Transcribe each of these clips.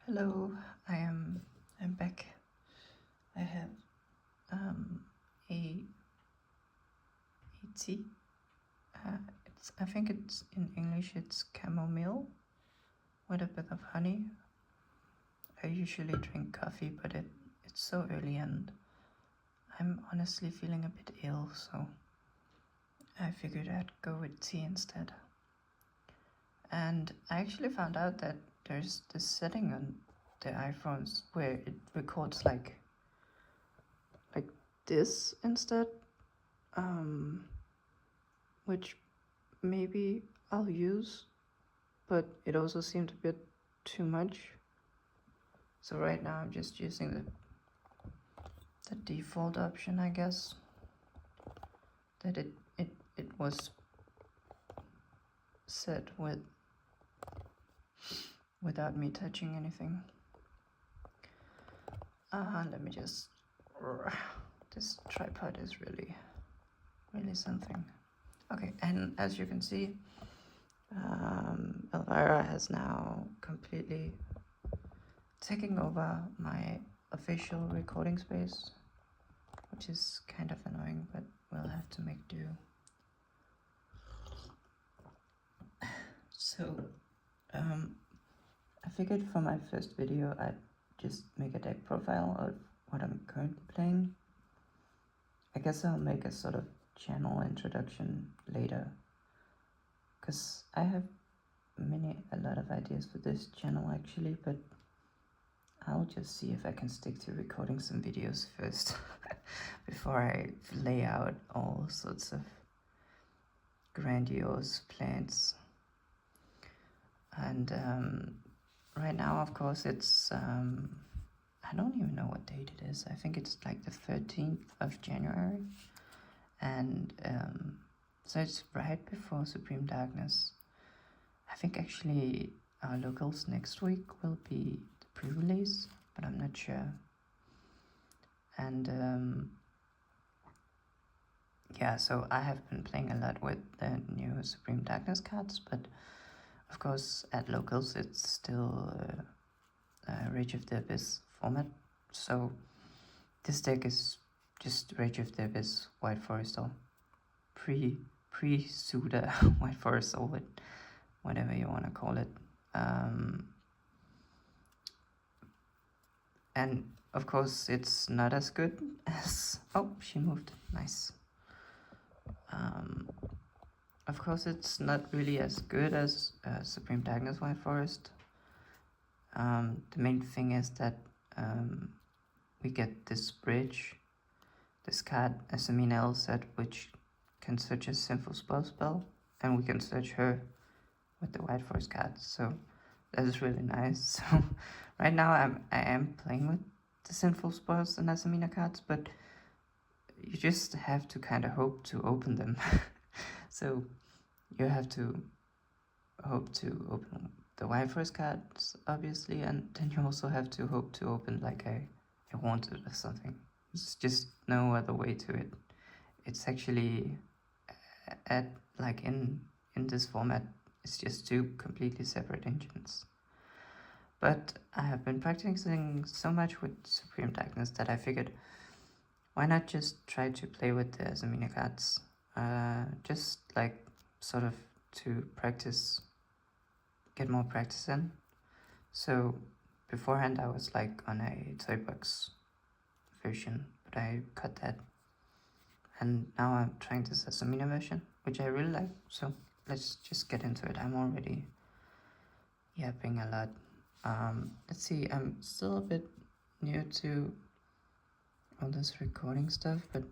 Hello, I'm back. I have a tea. I think it's in English it's chamomile with a bit of honey. I usually drink coffee, but it's so early and I'm honestly feeling a bit ill, so I figured I'd go with tea instead. And I actually found out that there's this setting on the iPhones where it records like this instead, which maybe I'll use, but it also seemed a bit too much. So right now I'm just using the default option, I guess, that it was set without me touching anything. Let me just, this tripod is really something. Okay, and as you can see, Elvira has now completely taken over my official recording space, which is kind of annoying, but we'll have to make do. So, I figured for my first video I'd just make a deck profile of what I'm currently playing. I guess I'll make a sort of channel introduction later, because I have a lot of ideas for this channel actually, but I'll just see if I can stick to recording some videos first before I lay out all sorts of grandiose plans. And right now, of course, it's I don't even know what date it is. I think it's like the 13th of January, and so it's right before Supreme Darkness. I think actually our locals next week will be the pre-release, but I'm not sure. And yeah, so I have been playing a lot with the new Supreme Darkness cards, but of course at locals it's still Rage of the Abyss format, so this deck is just Rage of the Abyss White Forest, or pre-Suda White Forest, or whatever you want to call it. And of course it's not as good as, oh, she moved, nice. Of course it's not really as good as Supreme Darkness White Forest. The main thing is that we get this bridge, this card as a mean L set, which can search a Sinful spell, and we can search her with the White Forest card, so that is really nice. So right now I am playing with the Sinful Spells and Asamina cards, but you just have to kind of hope to open them. So you have to hope to open the White Forest cards, obviously, and then you also have to hope to open like a Wanted or something. There's just no other way to it. It's actually like in this format, it's just two completely separate engines. But I have been practicing so much with Supreme Darkness that I figured, why not just try to play with the Zamina cards? Just like sort of to practice, get more practice in. So beforehand I was like on a toy box version, but I cut that. And now I'm trying this Asamina version, which I really like, so let's just get into it. I'm already yapping a lot. Let's see, I'm still a bit new to all this recording stuff, but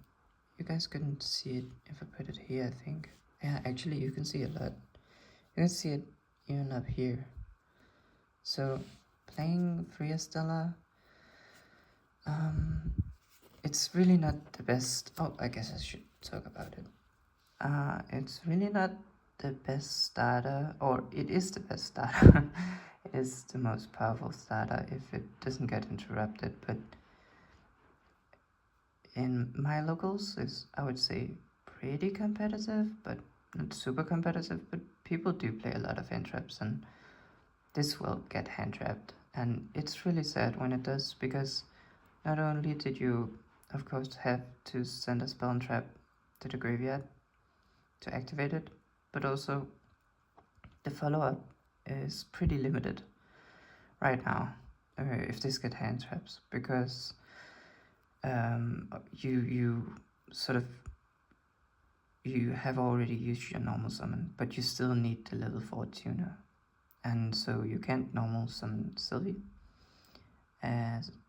you guys couldn't see it if I put it here, I think. Yeah, actually you can see a lot. You can see it even up here. So playing Freya Stella, it's really not the best. Oh, I guess I should talk about it. It's really not the best starter, or it is the best starter. It is the most powerful starter if it doesn't get interrupted, but in my locals is, I would say, pretty competitive, but not super competitive, but people do play a lot of interrupts, and this will get hand trapped, and it's really sad when it does, because not only did you of course have to send a spell and trap to the graveyard to activate it, but also the follow-up is pretty limited right now if this get hand traps, because you sort of you have already used your normal summon, but you still need the level 4 tuner, and so you can't normal summon Sylvie.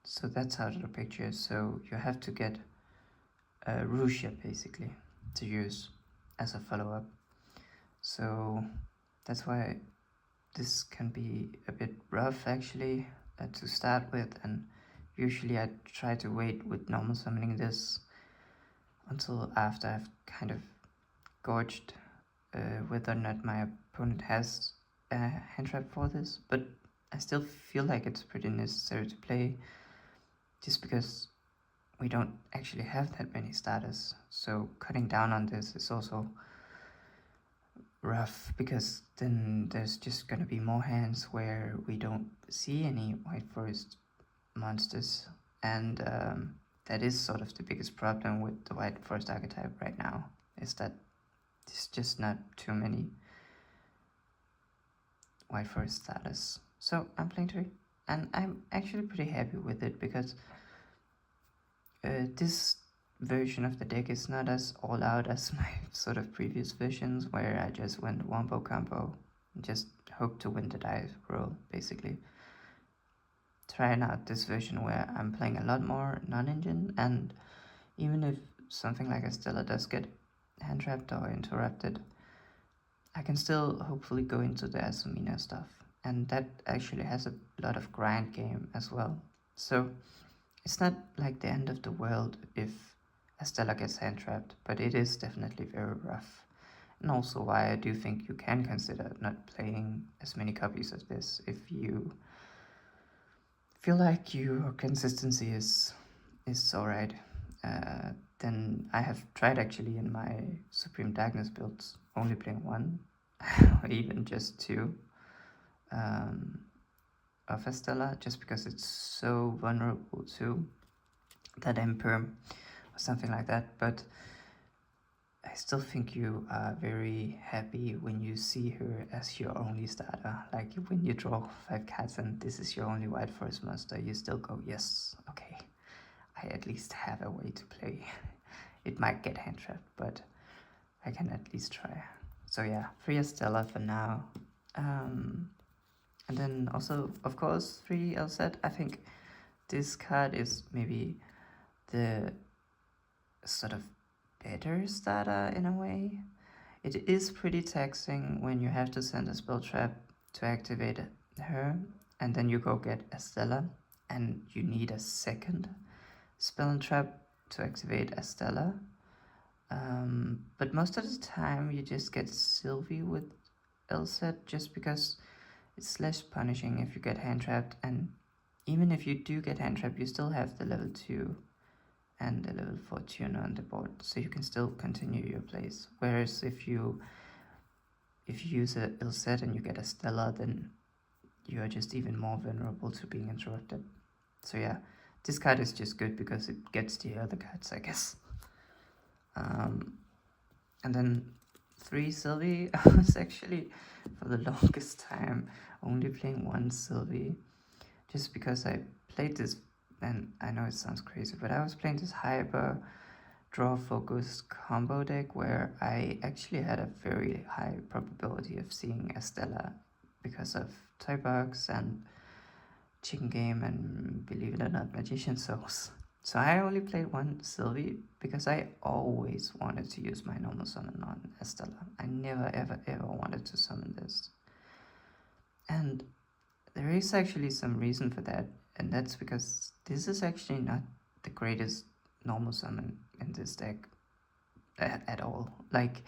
So that's out of the picture. So you have to get Rusia basically to use as a follow-up. So that's why this can be a bit rough actually to start with, and usually I try to wait with normal summoning this until after I've kind of gauged whether or not my opponent has a hand trap for this, but I still feel like it's pretty necessary to play, just because we don't actually have that many starters. So cutting down on this is also rough, because then there's just gonna be more hands where we don't see any White Forest monsters, and that is sort of the biggest problem with the White Forest archetype right now, is that there's just not too many White Forest starters. So I'm playing 3, and I'm actually pretty happy with it, because this version of the deck is not as all out as my sort of previous versions, where I just went wombo combo and just hope to win the dice roll basically. Trying out this version where I'm playing a lot more non-engine, and even if something like a Stella does get hand trapped or interrupted, I can still hopefully go into the Asumina stuff, and that actually has a lot of grind game as well. So it's not like the end of the world if Estella gets hand trapped, but it is definitely very rough. And also why I do think you can consider not playing as many copies of this if you feel like your consistency is alright. Then I have tried actually in my Supreme Darkness builds only playing 1 or even just 2 of Estella, just because it's so vulnerable to that Imperm or something like that. But I still think you are very happy when you see her as your only starter. Like when you draw 5 cards and this is your only White Forest monster, you still go, yes, okay, I at least have a way to play. It might get hand trapped, but I can at least try. So yeah, 3 Estella for now. And then also, of course, 3 LZ. I think this card is maybe the sort of better starter in a way. It is pretty taxing when you have to send a spell trap to activate her, and then you go get Estella, and you need a second spell and trap to activate Estella. But most of the time you just get Sylvie with LZ, just because it's less punishing if you get hand trapped, and even if you do get hand trapped, you still have the level 2 and the level 4 tuner on the board, so you can still continue your plays. Whereas if you use a Ilset and you get a Stella, then you are just even more vulnerable to being interrupted. So yeah, this card is just good because it gets the other cards, I guess. And then 3 Sylvie. I was actually for the longest time only playing 1 Sylvie, just because I played this, and I know it sounds crazy, but I was playing this hyper draw focused combo deck where I actually had a very high probability of seeing a Stella because of Toy Box and Chicken Game and, believe it or not, Magician Souls. So I only played 1 Sylvie because I always wanted to use my normal summon on Estella. I never ever wanted to summon this. And there is actually some reason for that, and that's because this is actually not the greatest normal summon in this deck at all. Like,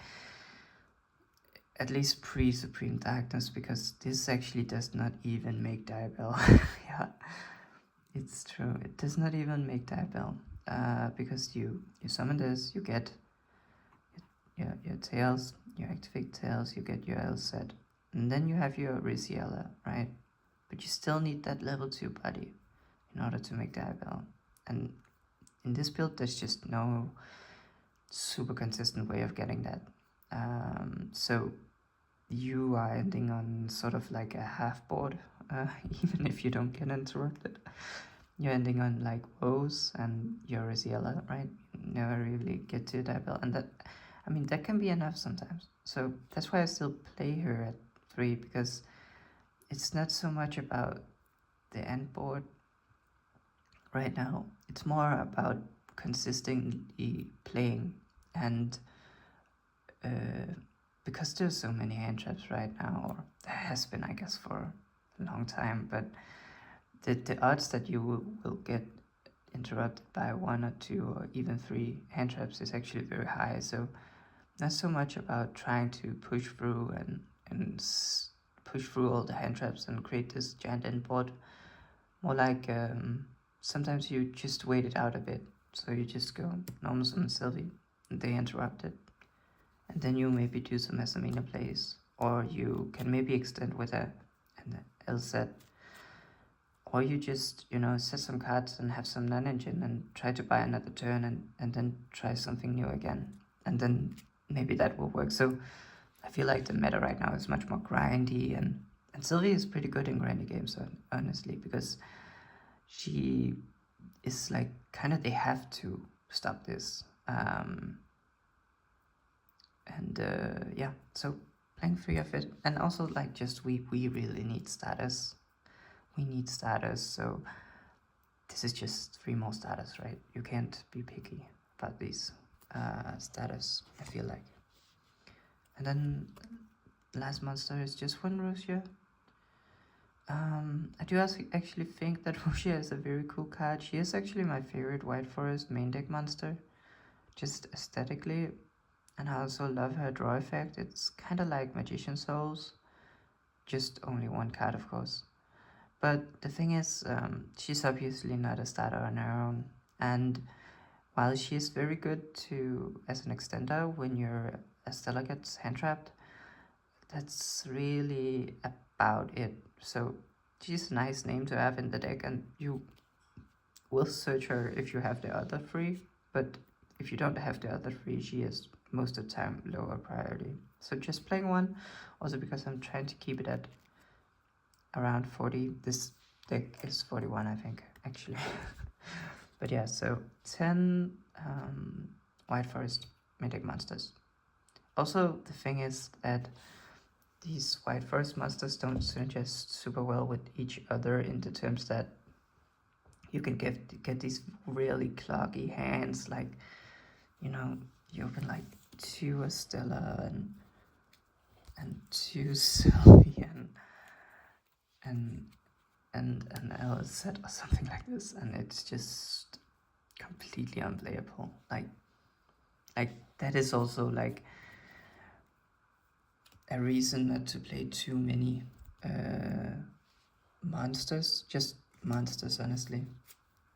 at least pre-Supreme Darkness, because this actually does not even make Diabell. Yeah, it's true. It does not even make Diabell. Because you summon this, you get your Tails, you activate Tails, you get your L set, and then you have your Riziella, right? but you still need that level 2 body in order to make the diabell. And in this build, there's just no super consistent way of getting that. So you are ending on sort of like a half board, even if you don't get interrupted. You're ending on like woes and your Raziella, right? You never really get to diabell, and that, I mean, that can be enough sometimes. So that's why I still play her at 3, because it's not so much about the end board right now. It's more about consistently playing, and because there's so many hand traps right now, or there has been, I guess, for a long time, but the odds that you will get interrupted by 1 or 2 or even 3 hand traps is actually very high. So not so much about trying to push through and push through all the hand traps and create this giant end board. More like sometimes you just wait it out a bit. So you just go normal summon Sylvie, and they interrupt it, and then you maybe do some Asamina plays, or you can maybe extend with an LZ, or you just, you know, set some cards and have some non-engine and try to buy another turn and then try something new again, and then maybe that will work. So I feel like the meta right now is much more grindy, and Sylvie is pretty good in grindy games, honestly, because she is like kind of, they have to stop this. Yeah, so playing 3 of it, and also like just we really need status. We need status, so this is just 3 more status, right? You can't be picky about these status, I feel like. And then the last monster is just one Rosia. I do actually think that Rosia is a very cool card. She is actually my favorite White Forest main deck monster, just aesthetically. And I also love her draw effect. It's kind of like Magician Souls, just only 1 card, of course. But the thing is, she's obviously not a starter on her own. And while she is very good to as an extender when your Estella gets hand-trapped, that's really about it. So she's a nice name to have in the deck, and you will search her if you have the other 3. But if you don't have the other 3, she is most of the time lower priority. So just playing 1, also because I'm trying to keep it at around 40. This deck is 41, I think, actually. But yeah, so 10 White Forest Mythic monsters. Also, the thing is that these White Forest monsters don't synergize super well with each other, in the terms that you can get these really cloggy hands, like, you know, you open like 2 Estella and 2 Sylvie and an LZ or something like this, and it's just completely unplayable. Like that is also like a reason not to play too many monsters. Just monsters, honestly.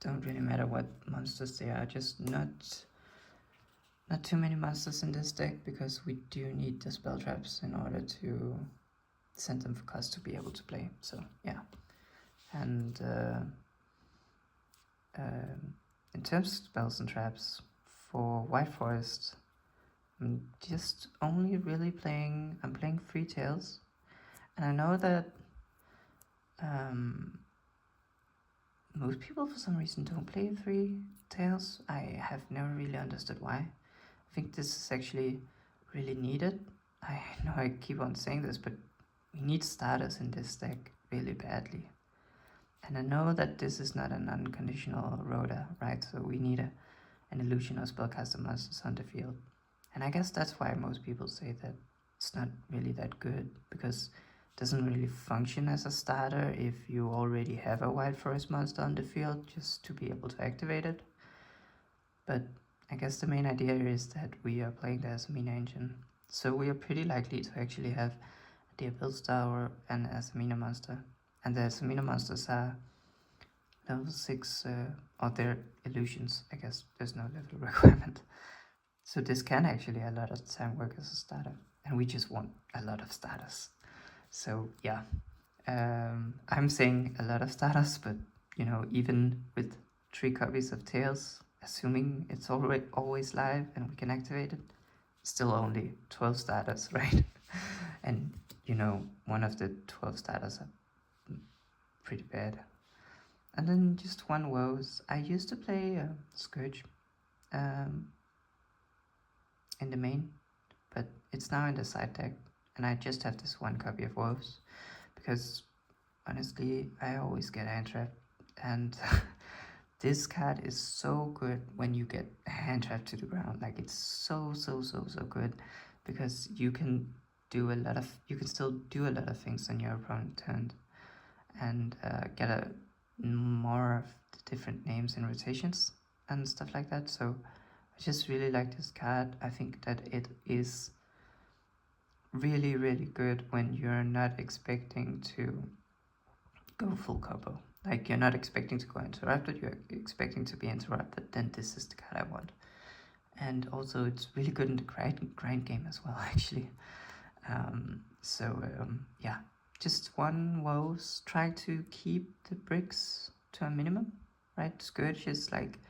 Don't really matter what monsters they are, just not too many monsters in this deck, because we do need the spell traps in order to send them for cost to be able to play. So yeah. And in terms of spells and traps for White Forest, I'm just only really playing, I'm playing 3 Tails, and I know that most people for some reason don't play 3 Tails. I have never really understood why. I think this is actually really needed. I know I keep on saying this, but we need starters in this deck really badly. And I know that this is not an unconditional Rhoda, right? So we need an illusion or spellcaster monsters on the field. And I guess that's why most people say that it's not really that good, because it doesn't really function as a starter if you already have a White Forest monster on the field, just to be able to activate it. But I guess the main idea is that we are playing the Asamina engine, so we are pretty likely to actually have a Deer Tower and Asamina monster. And the Asamina monsters are level 6, or they're illusions, I guess there's no level requirement. So this can actually a lot of the time work as a starter, and we just want a lot of starters. So yeah, I'm saying a lot of starters, but you know, even with 3 copies of Tails, assuming it's already always live and we can activate it, still only 12 starters, right? And you know, one of the 12 starters are pretty bad. And then just one woes. I used to play Scourge um, in the main, but it's now in the side deck, and I just have this 1 copy of woes because honestly I always get hand trapped, and this card is so good when you get hand trapped to the ground. Like, it's so good because you can still do a lot of things on your opponent turn, and get a more of the different names and rotations and stuff like that. So I just really like this card. I think that it is really good when you're not expecting to go full combo. Like, you're not expecting to go interrupted, you're expecting to be interrupted, then this is the card I want. And also it's really good in the grind game as well, actually. Yeah, just one woes. Try to keep the bricks to a minimum, right? Scourge is like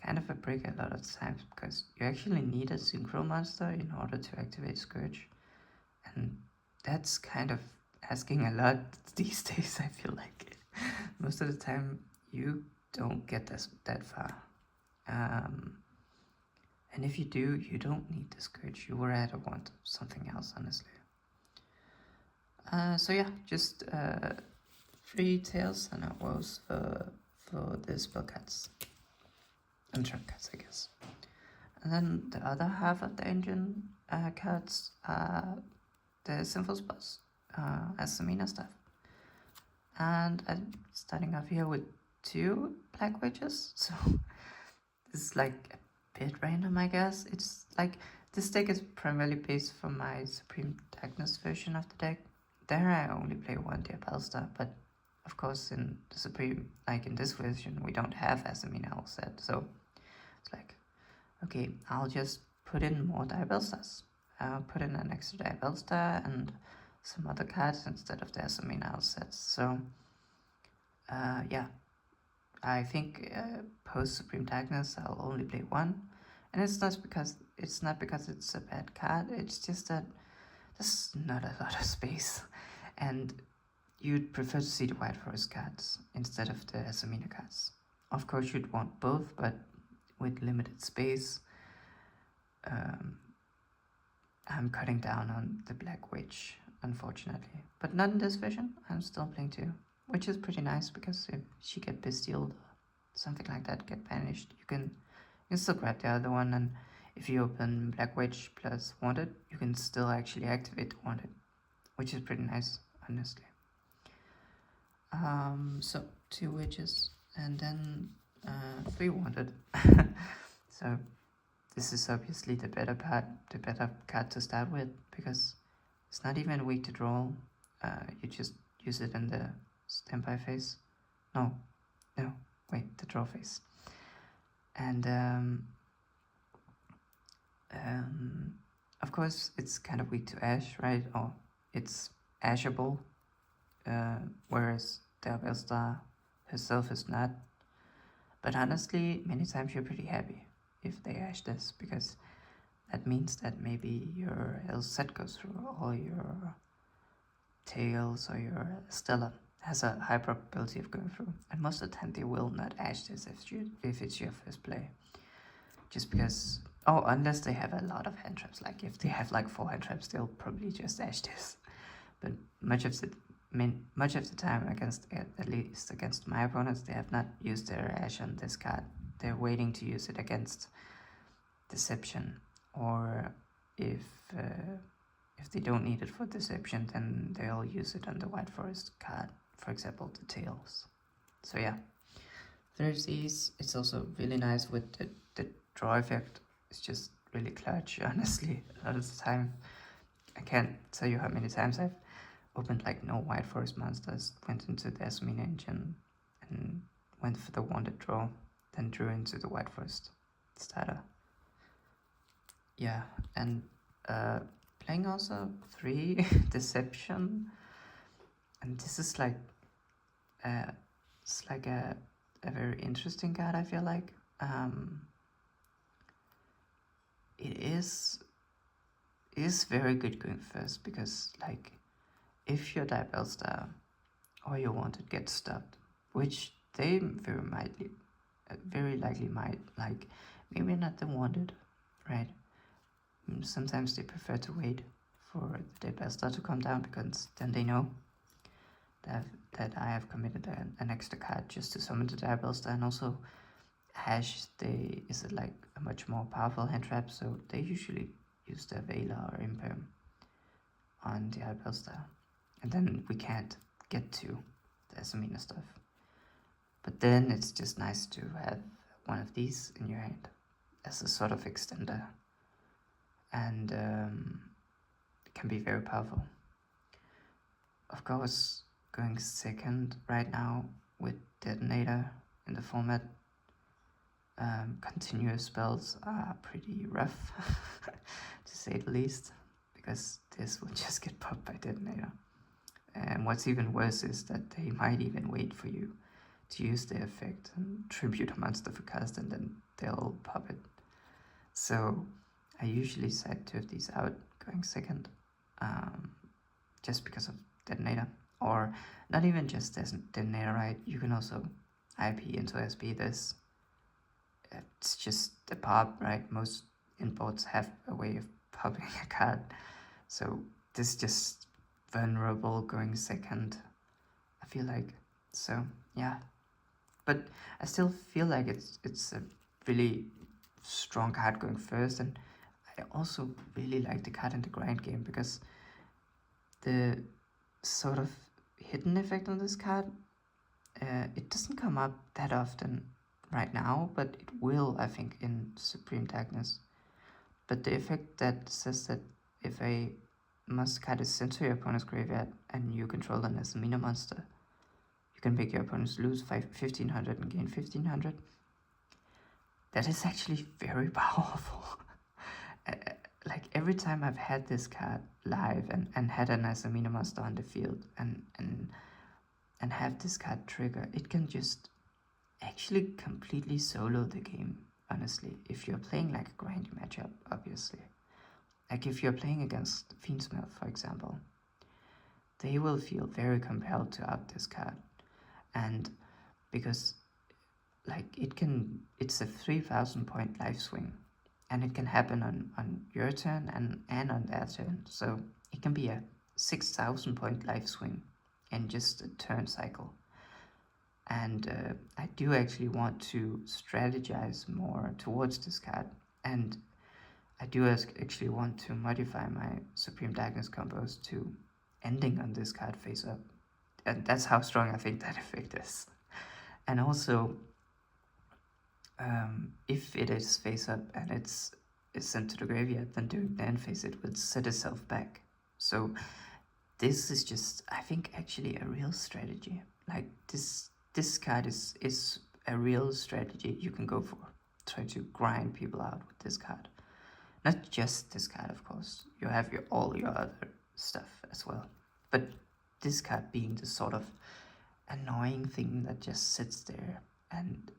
kind of a brick a lot of times because you actually need a synchro monster in order to activate Scourge, and that's kind of asking a lot these days. I feel like most of the time you don't get that far, and if you do, you don't need the Scourge. You would rather want something else, honestly. So yeah, just 3 tails and a woes for the spell cards and trap cards, I guess. And then the other half of the engine cards are the simple spells, as Samina stuff. And I'm starting off here with 2 black witches, so this is like a bit random, I guess. It's like, this deck is primarily based from my Supreme Darkness version of the deck. There I only play 1 Diabellstar, but of course in the Supreme, like in this version, we don't have Asamina all set, so it's like, okay, I'll just put in more Diabellstars. I'll put in an extra Diabellstar and some other cards instead of the Asamina all sets. So yeah, I think post Supreme Darkness I'll only play 1, and it's not because it's a bad card. It's just that there's not a lot of space, and you'd prefer to see the White Forest cards instead of the Asamina cards. Of course, you'd want both, but with limited space, I'm cutting down on the Black Witch, unfortunately. But not in this version. I'm still playing 2, which is pretty nice because if she get bestialed or something like that, get banished, you can still grab the other one, and if you open Black Witch plus Wanted, you can still actually activate the Wanted, which is pretty nice, honestly. So 2 witches and then 3 Wanted. So this is obviously the better card to start with, because it's not even weak to draw. You just use it in the standby phase. No, wait, the draw phase. And of course it's kind of weak to Ash, right? Or it's ashable, whereas Diabellstar herself is not. But honestly, many times you're pretty happy if they ash this, because that means that maybe your L set goes through, or your Tails or your Stella has a high probability of going through. And most of the time they will not ash this if it's your first play. Just because, unless they have a lot of hand traps. Like if they have like 4 hand traps, they'll probably just ash this. But much of the time, at least against my opponents, they have not used their ash on this card. They're waiting to use it against Deception, or if they don't need it for Deception, then they'll use it on the White Forest card, for example, the Tails. So yeah, there's these. It's also really nice with the draw effect. It's just really clutch, honestly. A lot of the time, I can't tell you how many times I've opened like no White Forest monsters, went into the Asmin engine and went for the wanted draw, then drew into the White Forest starter. Yeah, and playing also 3 Deception, And this is like it's like a very interesting card, I feel like. It is very good going first, because like if your Diabell Star or your Wanted gets stopped, which they very likely might, like maybe not the Wanted, right? Sometimes they prefer to wait for the Diabell Star to come down, because then they know that I have committed an extra card just to summon the Diabell Star. And also Hash, is like a much more powerful hand trap, so they usually use the Veiler or Imperm on the Diabell Star, and then we can't get to the Asamina stuff. But then it's just nice to have one of these in your hand as a sort of extender, and it can be very powerful. Of course, going second right now with Detonator in the format, continuous spells are pretty rough, to say the least, because this will just get popped by Detonator. And what's even worse is that they might even wait for you to use the effect and tribute a monster for cast, and then they'll pop it. So I usually set 2 of these out going second, just because of Detonator. Or not even just Detonator, right? You can also IP into SP this. It's just the pop, right? Most imports have a way of popping a card. So this is just vulnerable going second, I feel like. So yeah, but I still feel like it's a really strong card going first. And I also really like the card in the grind game, because the sort of hidden effect on this card, it doesn't come up that often right now, but it will, I think, in Supreme Darkness. But the effect that says that if a monster card is sent to your opponent's graveyard and you control them as a Mina monster, you can make your opponents lose 1500 and gain 1500. That is actually very powerful. Like every time I've had this card live and had an Asamina monster on the field and have this card trigger, it can just actually completely solo the game, honestly, if you're playing like a grindy matchup, obviously. Like if you're playing against Fiendsmith, for example, they will feel very compelled to out this card. And because like it's a 3000 point life swing, and it can happen on your turn and on their turn. So it can be a 6000 point life swing in just a turn cycle. And I do actually want to strategize more towards this card, and I do actually want to modify my Supreme Darkness combos to ending on this card face up, and that's how strong I think that effect is. And also, if it is face up and it's sent to the graveyard, then during the end phase it will set itself back. So this is just, I think, actually a real strategy. Like this card is a real strategy you can go for. Try to grind people out with this card. Not just this card, of course. You have all your other stuff as well. But this card being the sort of annoying thing that just sits there and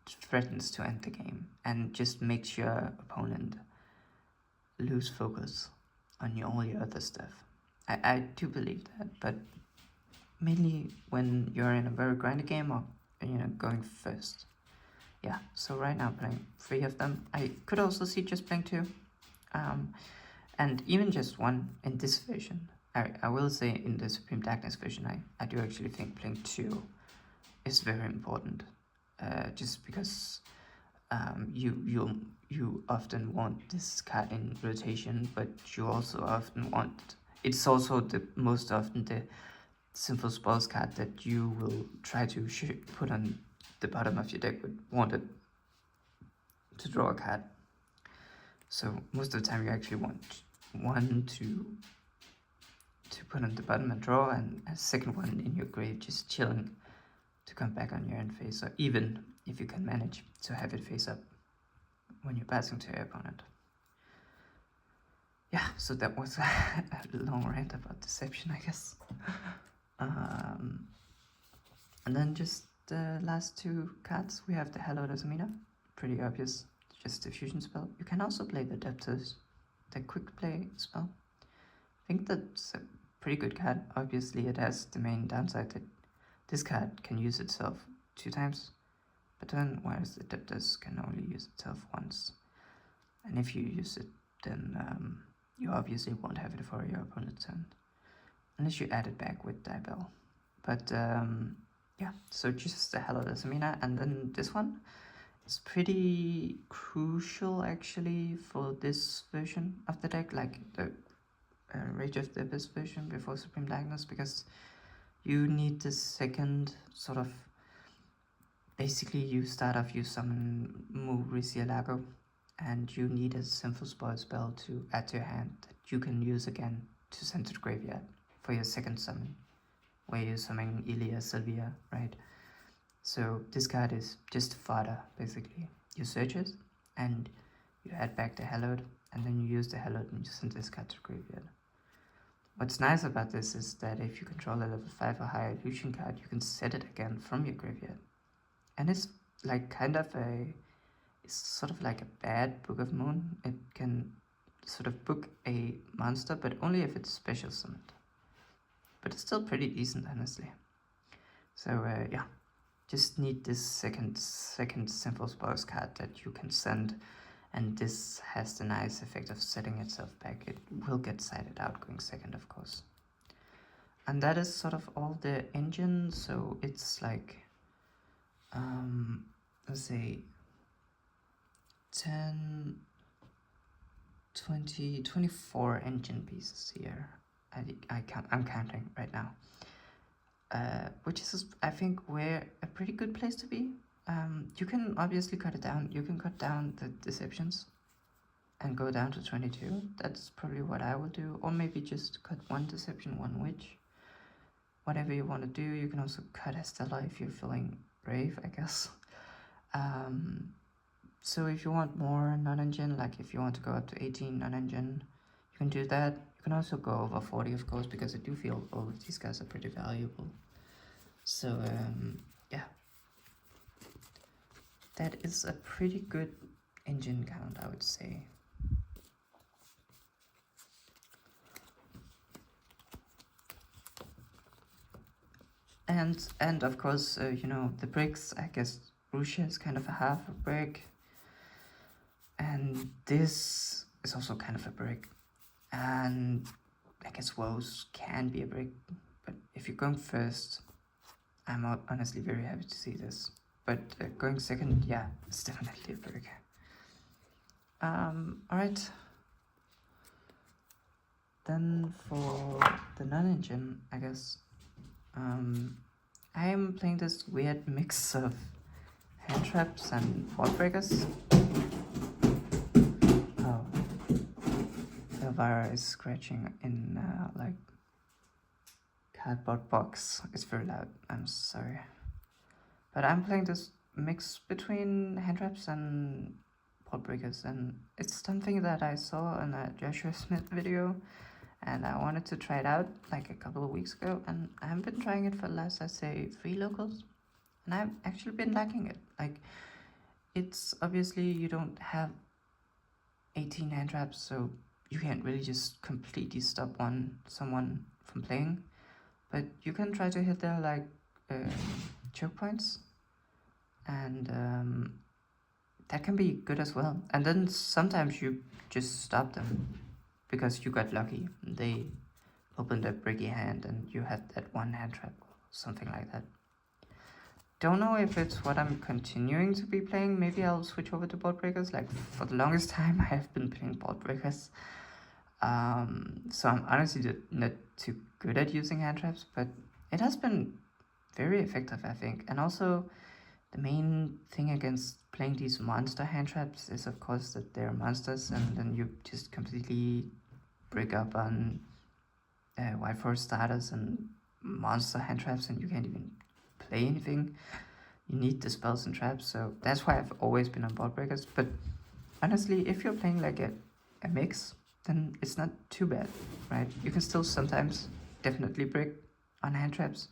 threatens to end the game and just makes your opponent lose focus on all your other stuff. I do believe that, but mainly when you're in a very grindy game or going first. Yeah, so right now I'm playing 3 of them. I could also see just playing 2, and even just 1 in this version. I will say in the Supreme Darkness version, I do actually think playing 2 is very important, just because you often want this card in rotation, but you also often want, it's also the most often the simple spells card that you will try to put on the bottom of your deck with Wanted to draw a card. So most of the time you actually want one to put on the bottom and draw, and a second one in your grave just chilling to come back on your end phase, or even if you can manage to have it face up when you're passing to your opponent. yeah, so that was a long rant about deception, I guess. And then just the last two cards, we have the Hallowed Asmina, pretty obvious, just a fusion spell. You can also play the Deptus, the quick play spell. I think that's a pretty good card. Obviously it has the main downside that this card can use itself 2 times, but then whereas the Deptus can only use itself once. And if you use it, then you obviously won't have it for your opponent's turn, unless you add it back with Diabell. But yeah, so just the Hallowed Asmina, and then this one is pretty crucial actually for this version of the deck, like the Rage of the Abyss version before Supreme Darkness, because you need the second sort of, basically you start off, you summon Muricielago, and you need a Sinful Spoil spell to add to your hand that you can use again to send to the graveyard for your second summon, where you summon Ilia Sylvia, right? So this card is just fodder, basically. You search it, and you add back the Hallowed, and then you use the Hallowed and you send this card to the graveyard. What's nice about this is that if you control a level 5 or higher illusion card, you can set it again from your graveyard. And it's like kind of it's sort of like a bad Book of Moon. It can sort of book a monster, but only if it's special summoned. But it's still pretty decent, honestly. So yeah, just need this second Sinful Spoils card that you can send, and this has the nice effect of setting itself back. It will get sided out going second, of course. And that is sort of all the engine, so it's like, let's say 10, 20, 24 engine pieces here. I'm counting right now. Which is, I think, where a pretty good place to be. You can obviously cut it down. You can cut down the deceptions and go down to 22. That's probably what I will do. Or maybe just cut 1 deception, 1 witch. Whatever you want to do. You can also cut Estella if you're feeling brave, I guess. So if you want more non-engine, like if you want to go up to 18 non-engine, you can do that. You can also go over 40, of course, because I do feel all of these guys are pretty valuable. So yeah, that is a pretty good engine count, I would say. And of course, you know, the bricks, I guess Russia is kind of a half a brick, and this is also kind of a brick, and I guess Woes can be a brick, but if you're going first, I'm honestly very happy to see this. But going second, yeah, it's definitely a brick. Alright. Then for the non-engine, I guess, I am playing this weird mix of hand traps and wall breakers. Oh, Elvira is scratching in like cardboard box. It's very loud, I'm sorry. But I'm playing this mix between hand traps and pot breakers, and it's something that I saw in a Joshua Smith video, and I wanted to try it out like a couple of weeks ago, and I haven't been trying it for the last, I'd say, 3 locals, and I've actually been liking it. Like, it's obviously you don't have 18 hand traps, so you can't really just completely stop someone from playing, but you can try to hit their like choke points, and that can be good as well. And then sometimes you just stop them because you got lucky. They opened a bricky hand and you had that 1 hand trap or something like that. Don't know if it's what I'm continuing to be playing. Maybe I'll switch over to board breakers. Like, for the longest time I have been playing board breakers, so I'm honestly not too good at using hand traps, but it has been very effective, I think. And also, the main thing against playing these monster hand traps is, of course, that they're monsters, and then you just completely break up on White Forest starters and monster hand traps, and you can't even play anything. You need the spells and traps, so that's why I've always been on board breakers. But honestly, if you're playing like a mix, then it's not too bad, right? You can still sometimes definitely break on hand traps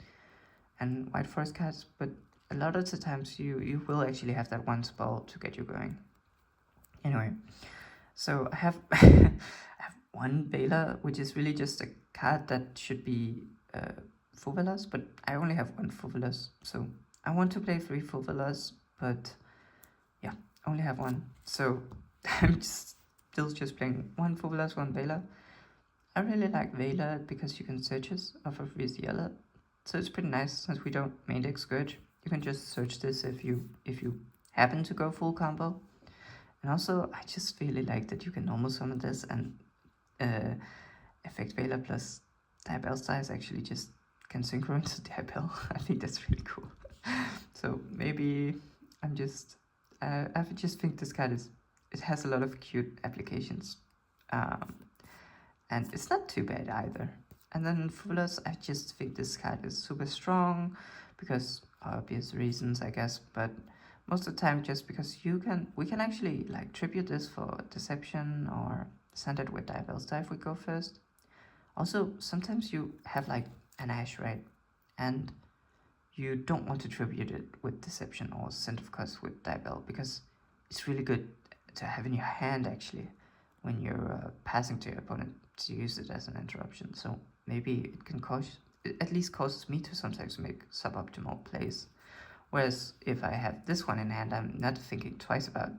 and white forest cards, but a lot of the times you will actually have that one spell to get you going. Anyway, so I have I have one Baylor, which is really just a card that should be Fuvelas, but I only have one Fuvelas, so I want to play 3 Fuvelas, but yeah, only have one. So I'm still just playing 1 Fuvelas, 1 Baylor. I really like Vela because you can search this off of Riziella, so it's pretty nice since we don't main deck Scourge. You can just search this if you happen to go full combo. And also, I just really like that you can normal summon this and effect Vela plus Diabell size actually just can synchro into Diabell. I think that's really cool. So maybe I'm just I just think this card it has a lot of cute applications. And it's not too bad either. And then Fullers, I just think this card is super strong because obvious reasons, I guess, but most of the time just because we can actually like tribute this for Deception or send it with Diabell Star if we go first. Also, sometimes you have like an Ash, right? And you don't want to tribute it with Deception or send of course with Diabell because it's really good to have in your hand actually when you're passing to your opponent to use it as an interruption. So maybe it can it at least causes me to sometimes make suboptimal plays. Whereas if I have this one in hand, I'm not thinking twice about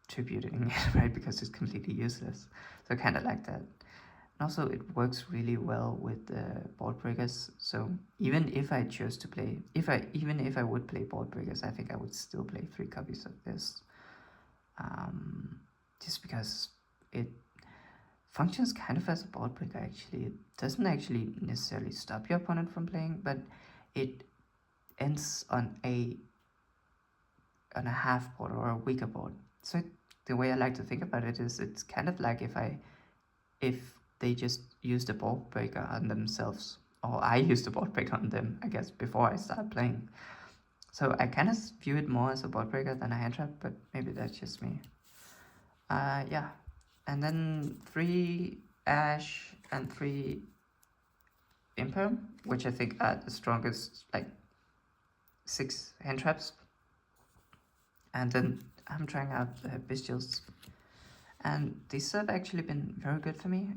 tributing it, right? Because it's completely useless. So I kind of like that. And also it works really well with board breakers. So even if I chose to play, even if I would play board breakers, I think I would still play 3 copies of this. Just because it functions kind of as a board breaker actually. It doesn't actually necessarily stop your opponent from playing, but it ends on a half board or a weaker board. So the way I like to think about it is it's kind of like if they just use the board breaker on themselves, or I use the board breaker on them, I guess, before I start playing. So I kind of view it more as a board breaker than a hand trap, but maybe that's just me. Yeah, and then 3 Ash and 3 Imperm, which I think are the strongest, like 6 hand traps. And then I'm trying out Bestials, and these have actually been very good for me,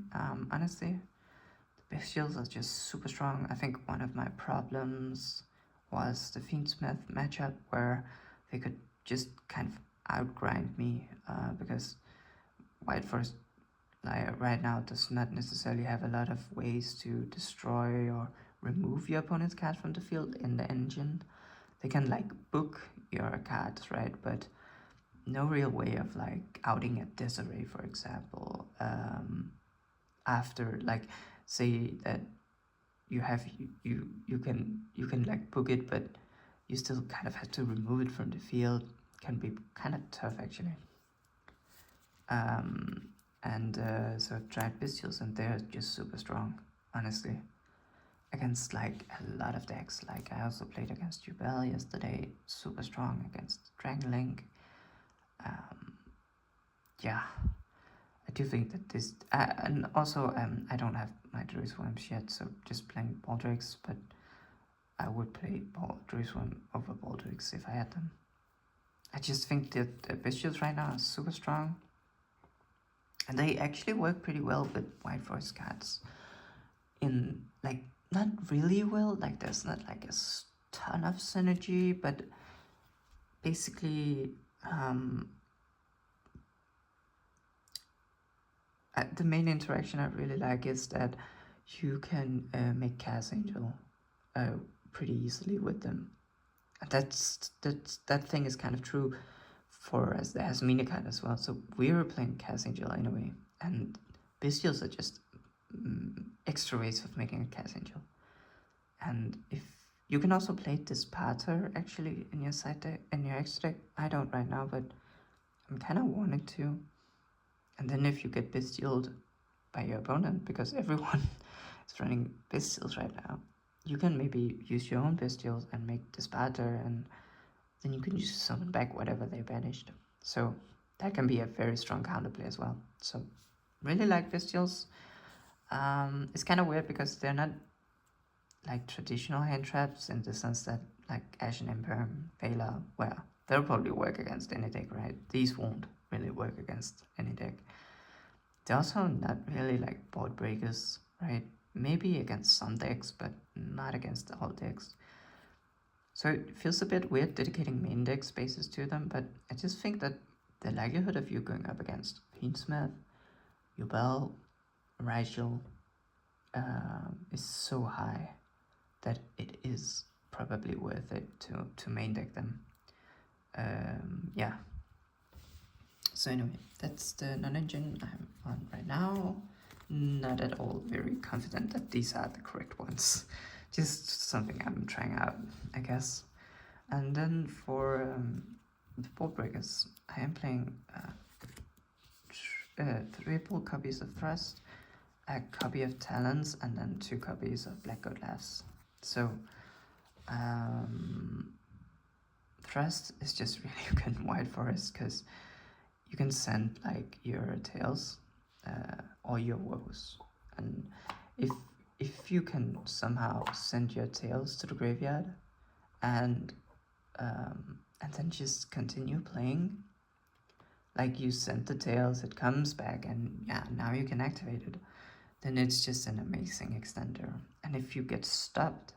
honestly. The Bestials are just super strong. I think one of my problems was the Fiendsmith matchup, where they could just kind of outgrind me, because White Forest right now does not necessarily have a lot of ways to destroy or remove your opponent's card from the field in the engine. They can like book your cards, right? But no real way of like outing a Desiree, for example. After like say that you have you can like book it, but you still kind of have to remove it from the field. Can be kind of tough actually. So tried Bestials, and they're just super strong, honestly, against like a lot of decks. Like I also played against Jubel yesterday, super strong against Dragon Link. Yeah, I do think that this, and also I don't have my Jerusalem's yet, so just playing Baldricks, but I would play Jerusalem over Baldricks if I had them. I just think that the Bestials right now are super strong, and they actually work pretty well with White Forest cards. In like not really well, like there's not like a ton of synergy, but basically the main interaction I really like is that you can make Chaos Angel pretty easily with them. That thing is kind of true for us that has Minicat as well. So we were playing Chaos Angel anyway, and Bestials are just extra ways of making a Chaos Angel. And if you can also play Disparter actually in your side deck, in your extra deck. I don't right now, but I'm kind of wanting to. And then if you get Bestialed by your opponent, because everyone is running Bestials right now, you can maybe use your own Bestials and make Disparter, and then you can just summon back whatever they banished. So that can be a very strong counterplay as well. So really like Bestials. It's kind of weird because they're not like traditional hand traps in the sense that like Ashen Imperm, Vela, well, they'll probably work against any deck, right? These won't really work against any deck. They're also not really like board breakers, right? Maybe against some decks, but not against all decks. So it feels a bit weird dedicating main deck spaces to them, but I just think that the likelihood of you going up against Fiendsmith, Yubel, Rigel is so high that it is probably worth it to main deck them. Yeah. So anyway, that's the non-engine I'm on right now. Not at all very confident that these are the correct ones. Just something I'm trying out, I guess. And then for the board breakers, I am playing triple copies of Thrust, a copy of Talons, and then 2 copies of Black God Laughs. So Thrust is just really good in White Forest because you can send like your tails or your woes, and if you can somehow send your tails to the graveyard and then just continue playing, like you send the tails, it comes back, and yeah, now you can activate it, then it's just an amazing extender. And if you get stopped,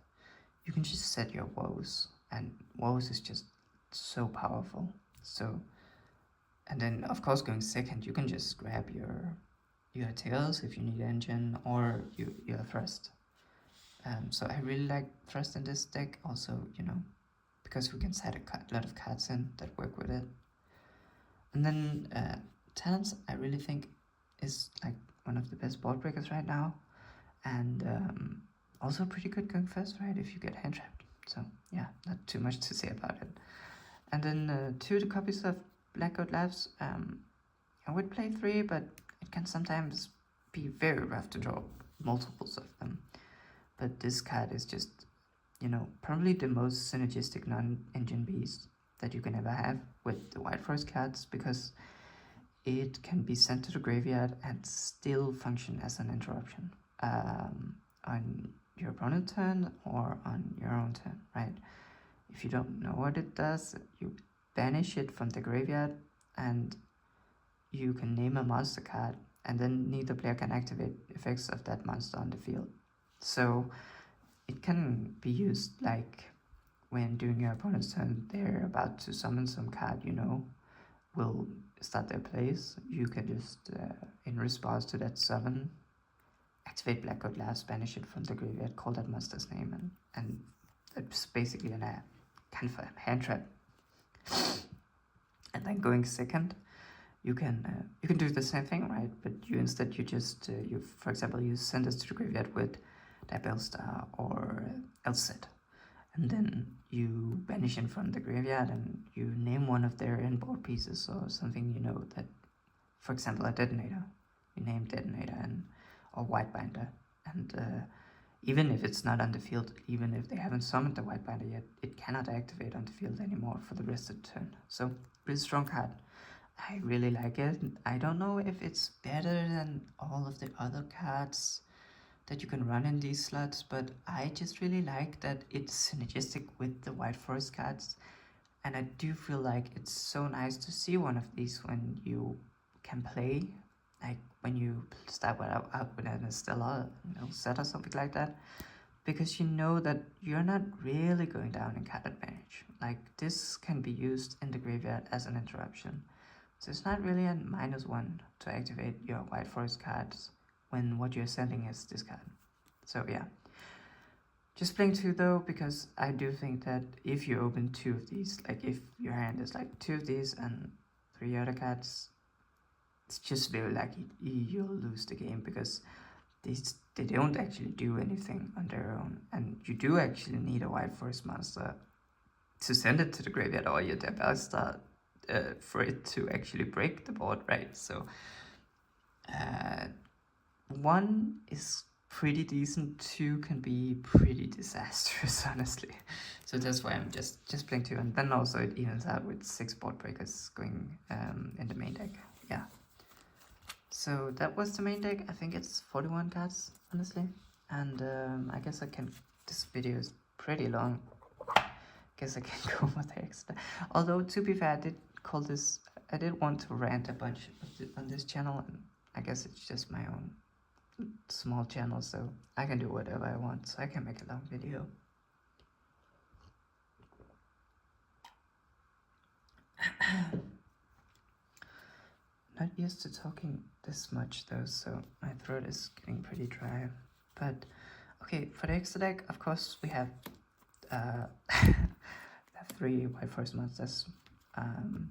you can just set your woes, and woes is just so powerful. So, and then of course going second, you can just grab your tails if you need engine, or your thrust. So I really like thrust in this deck also, you know, because we can set a lot of cards in that work with it. And then Talents, I really think is like one of the best board breakers right now, and also pretty good going first, right, if you get hand trapped. So yeah, not too much to say about it. And then 2 copies of Black God Laughs. I would play 3, but it can sometimes be very rough to draw multiples of them. But this card is just, you know, probably the most synergistic non-engine beast that you can ever have with the White Forest cards, because it can be sent to the graveyard and still function as an interruption on your opponent's turn or on your own turn, right? If you don't know what it does, you banish it from the graveyard and you can name a monster card, and then neither player can activate effects of that monster on the field. So it can be used like when during your opponent's turn they're about to summon some card, you know, will start their plays. You can just, in response to that summon, activate Black God Laughs, banish it from the graveyard, call that monster's name, and that's basically a kind of a hand trap. And then going second, you can do the same thing, right? But you just you, for example, you send us to the graveyard with Diabellstar or Elset, and then you banish it from the graveyard and you name one of their inboard pieces or something, you know, that, for example, a detonator. You name detonator or Whitebinder, and even if it's not on the field, even if they haven't summoned the Whitebinder yet, it cannot activate on the field anymore for the rest of the turn. So really strong card. I really like it. I don't know if it's better than all of the other cards that you can run in these slots, but I just really like that it's synergistic with the White Forest cards, and I do feel like it's so nice to see one of these when you can play, like when you start out with an Estella, you know, set or something like that, because you know that you're not really going down in card advantage. Like, this can be used in the graveyard as an interruption. So it's not really a -1 to activate your White Forest cards when what you're sending is this card. So yeah. Just playing 2 though, because I do think that if you open 2 of these, like if your hand is like 2 of these and 3 other cards, it's just very likely you'll lose the game, because they don't actually do anything on their own, and you do actually need a White Forest monster to send it to the graveyard or your Diabellstar for it to actually break the board, right? So 1 is pretty decent, 2 can be pretty disastrous, honestly. So that's why I'm just playing 2, and then also it evens out with 6 board breakers going in the main deck. Yeah. So that was the main deck. I think it's 41 cards, honestly. And I guess this video is pretty long. Guess I can go over the extra. Although, to be fair, I did want to rant a bunch on this channel, and I guess it's just my own small channel, so I can do whatever I want, so I can make a long video. Not used to talking this much though, so my throat is getting pretty dry. But okay, for the extra deck, of course, we have the 3 White Forest monsters. Don't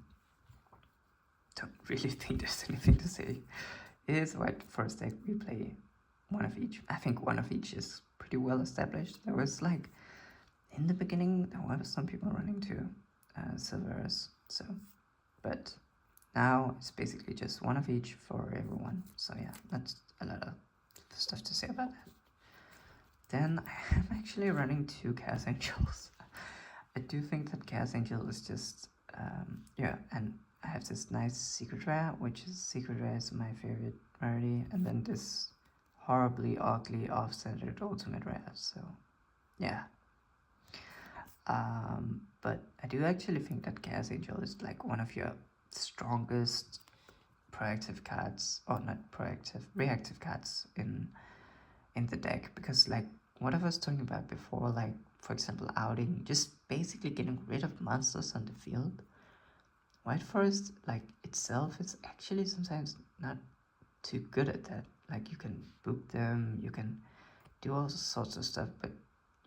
really think there's anything to say. It is a White Forest deck. We play one of each. I think one of each is pretty well established. There was like, in the beginning, there were some people running to Silvers, so, but now it's basically just one of each for everyone. So yeah, that's a lot of stuff to say about that. Then I am actually running 2 Chaos Angels. I do think that Chaos Angel is just, yeah, and I have this nice secret rare, which is secret rare is my favorite rarity, and then this horribly ugly off-centered ultimate rare, so yeah. But I do actually think that Chaos Angel is like one of your strongest proactive cards, or not proactive, reactive cards in the deck, because like what I was talking about before, like for example outing, just basically getting rid of monsters on the field. White Forest like itself is actually sometimes not too good at that. Like you can book them, you can do all sorts of stuff, but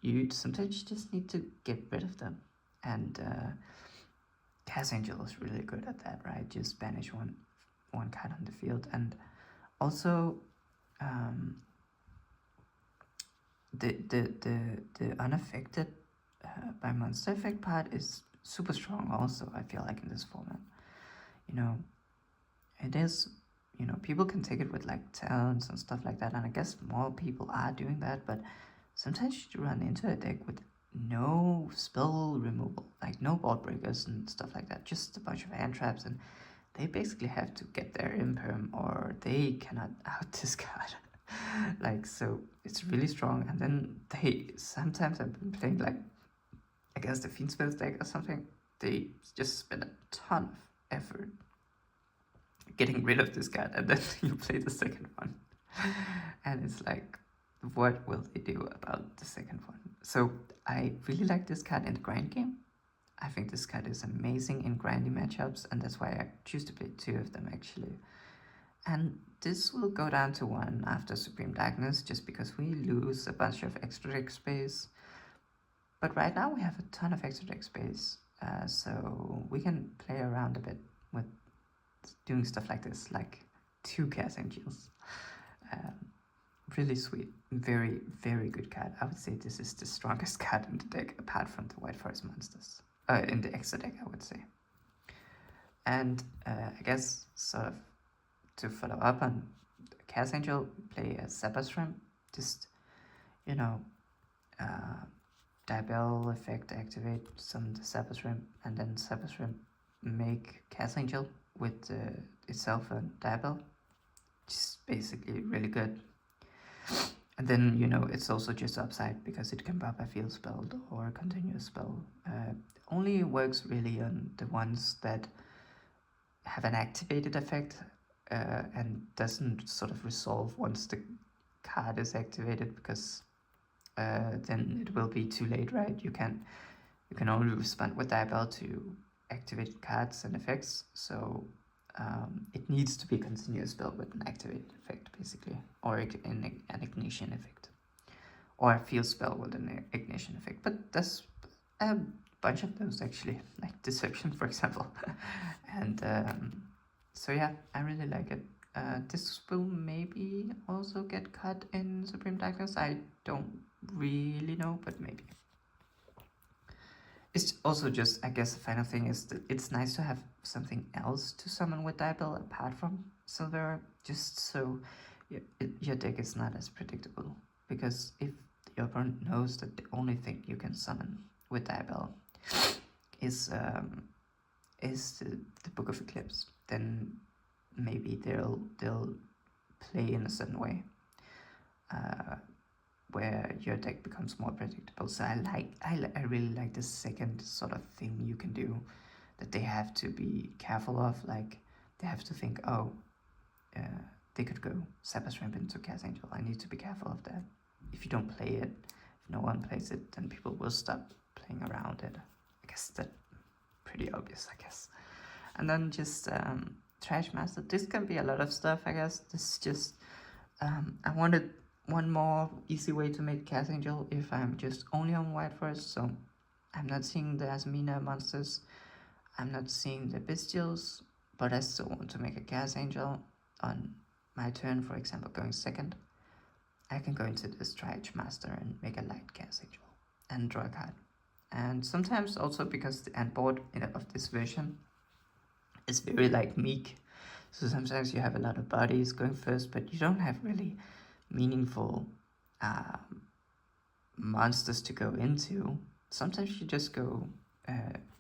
you sometimes just need to get rid of them. And Chaos Angel is really good at that, right? Just banish one card on the field. And also the unaffected by monster effect part is super strong also, I feel like, in this format. You know, it is, you know, people can take it with like talents and stuff like that, and I guess more people are doing that, but sometimes you run into a deck with no spell removal, like no board breakers and stuff like that, just a bunch of hand traps, and they basically have to get their imperm or they cannot out discard. Like, so it's really strong. And then they sometimes have been playing like against the Fiend Spells deck or something, they just spend a ton of effort getting rid of this card, and then you play the second one and it's like, what will they do about the second one? So I really like this card in the grind game. I think this card is amazing in grindy matchups, and that's why I choose to play 2 of them actually. And this will go down to 1 after Supreme Darkness, just because we lose a bunch of extra deck space. But right now we have a ton of extra deck space, so we can play around a bit with doing stuff like this, like 2 Chaos Angels. Really sweet, very, very good card. I would say this is the strongest card in the deck, apart from the White Forest monsters. In the extra deck, I would say. And I guess, sort of, to follow up on Chaos Angel, play a Zapper Shrimp. Just, you know, Diabell effect, activate some the Zapper Shrimp, and then Zapper Shrimp make Chaos Angel with itself and Diabell. Just basically really good. And then, you know, it's also just upside because it can pop a field spell or a continuous spell. Only works really on the ones that have an activated effect and doesn't sort of resolve once the card is activated, because then it will be too late, right? You can only respond with Diabell to activated cards and effects, so it needs to be a continuous spell with an activated effect, basically, or an ignition effect, or a field spell with an ignition effect. But there's a bunch of those actually, like Deception, for example. And so yeah, I really like it. This will maybe also get cut in Supreme Darkness. I don't really know, but maybe. It's also just, I guess the final thing is that it's nice to have something else to summon with Diabell apart from Silver, just so your deck is not as predictable. Because if your opponent knows that the only thing you can summon with Diabell is the Book of Eclipse, then maybe they'll play in a certain way, where your deck becomes more predictable. So I really like the second sort of thing you can do, that they have to be careful of. Like, they have to think, oh, they could go Zappas Ramp into Cat Angel. I need to be careful of that. If you don't play it, if no one plays it, then people will stop playing around it. I guess that's pretty obvious, I guess. And then just Trash Master. This can be a lot of stuff, I guess. This is just, I wanted one more easy way to make Cat Angel if I'm just only on White Forest. So I'm not seeing the Azamina monsters, I'm not seeing the Bestials, but I still want to make a Cat Angel on my turn, for example, going second. I can go into this Trash Master and make a light Cat Angel and draw a card. And sometimes also because the end board of this version is very like meek, so sometimes you have a lot of bodies going first, but you don't have really meaningful monsters to go into. Sometimes you just go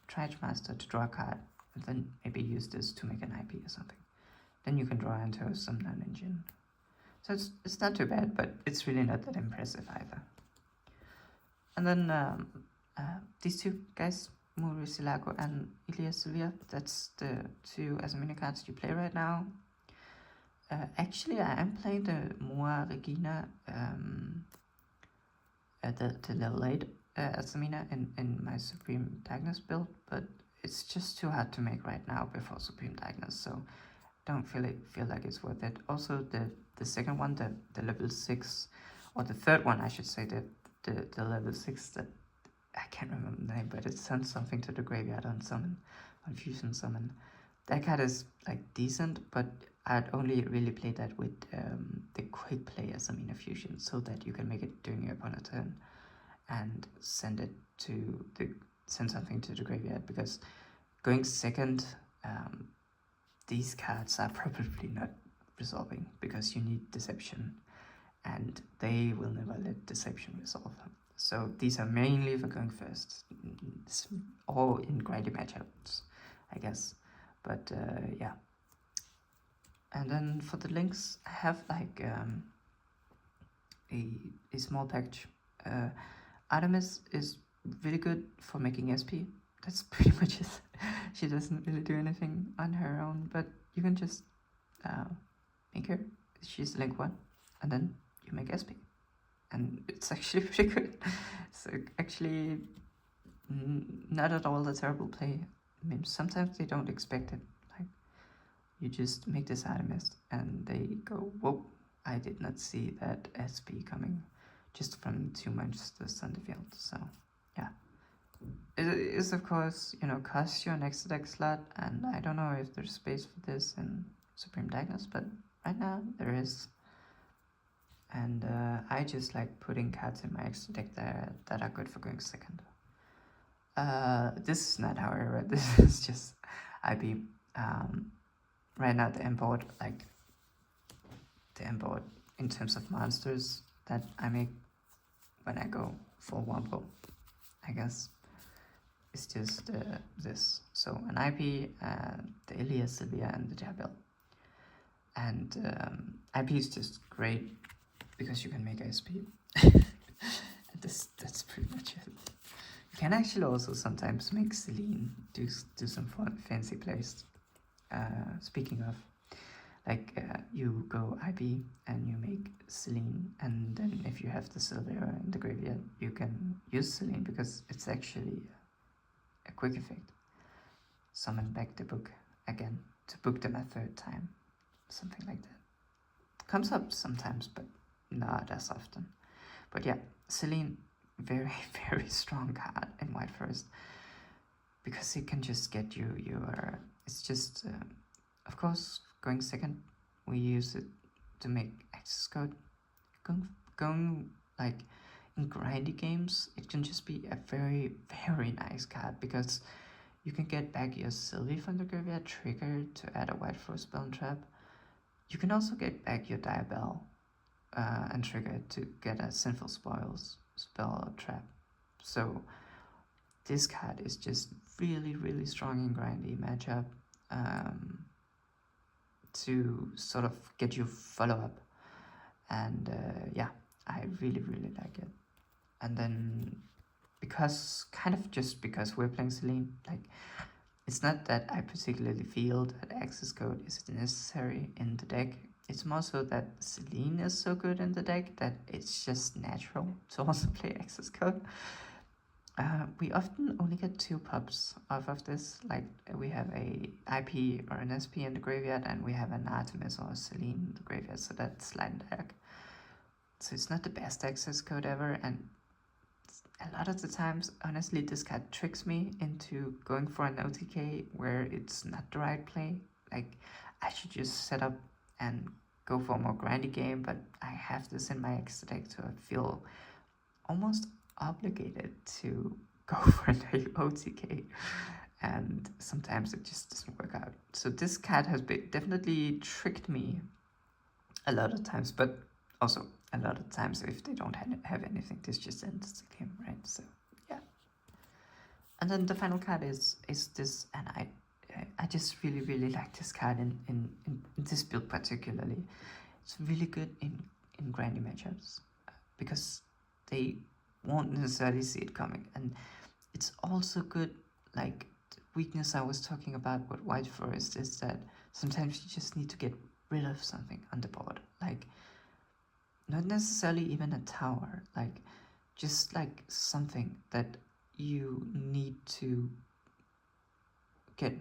Trash Master to draw a card, and then maybe use this to make an IP or something. Then you can draw into some non-engine. So it's not too bad, but it's really not that impressive either. And then these two guys, Muri Silago and Ilias Sevilla, that's the two Azamina cards you play right now. Actually, I am playing the Moa Regina, the level 8 Azamina in my Supreme Darkness build, but it's just too hard to make right now before Supreme Darkness, so don't feel like it's worth it. Also, the second one, the level 6, or the third one, I should say, the level 6, that I can't remember the name, but it sends something to the graveyard on summon, on fusion summon. That card is like decent, but I'd only really play that with the quick play Azamina fusion, so that you can make it during your opponent's turn and send something to the graveyard, because going second, these cards are probably not resolving, because you need Deception, and they will never let Deception resolve. So these are mainly for going first. It's all in grindy matchups, I guess. But yeah. And then for the links, I have like a small package. Artemis is really good for making SP. That's pretty much it. She doesn't really do anything on her own, but you can just make her. She's link 1, and then you make SP. And it's actually pretty good. So actually, not at all a terrible play. I mean, sometimes they don't expect it. Like, you just make this Artemis, and they go, whoa, I did not see that SP coming, just from 2 monsters on the field. So yeah, it is of course, cost you an extra deck slot, and I don't know if there's space for this in Supreme Darkness, but right now there is. And I just like putting cards in my extra deck that are good for going second. This is not how I read this. It's just IB. Right now the import, in terms of monsters that I make when I go for Wombo, I guess, it's just this. So an IP, the Ilias Sylvia, and the Jabel. And IP is just great because you can make SP. That's pretty much it. You can actually also sometimes make Celine do some fun, fancy plays. Speaking of, you go IP and you make Celine, and then if you have the Silvera in the graveyard, you can use Celine because it's actually a quick effect. Summon back the book again to book them a third time, something like that. Comes up sometimes, but not as often. But yeah, Celine, very very strong card in White Forest, because it can just get you your. It's just, of course, going second, we use it to make access code. Going like in grindy games, it can just be a very very nice card, because you can get back your Sylvie from the graveyard trigger to add a White Forest spell and trap. You can also get back your Diabell and trigger it to get a Sinful Spoils spell or trap. So this card is just really really strong in grindy matchup. to sort of get you follow up. And yeah, I really like it. And then because we're playing Celine, like, it's not that I particularly feel that access code is necessary in the deck. It's more so that Celine is so good in the deck that it's just natural to also play access code. We often only get 2 pops off of this. Like, we have a IP or an SP in the graveyard, and we have an Artemis or a Celine in the graveyard, so that's slide and deck. So it's not the best access code ever, and a lot of the times, honestly, this card tricks me into going for an OTK where it's not the right play. Like, I should just set up and go for a more grindy game, but I have this in my extra deck, so I feel almost obligated to go for an OTK, and sometimes it just doesn't work out. So this card has definitely tricked me a lot of times, but also a lot of times if they don't have anything, this just ends the game, right? So yeah. And then the final card is this, and I just really like this card in this build particularly. It's really good in grindy matchups because they won't necessarily see it coming, and it's also good, like, the weakness I was talking about with White Forest is that sometimes you just need to get rid of something on the board, like, not necessarily even a tower, like, just like something that you need to get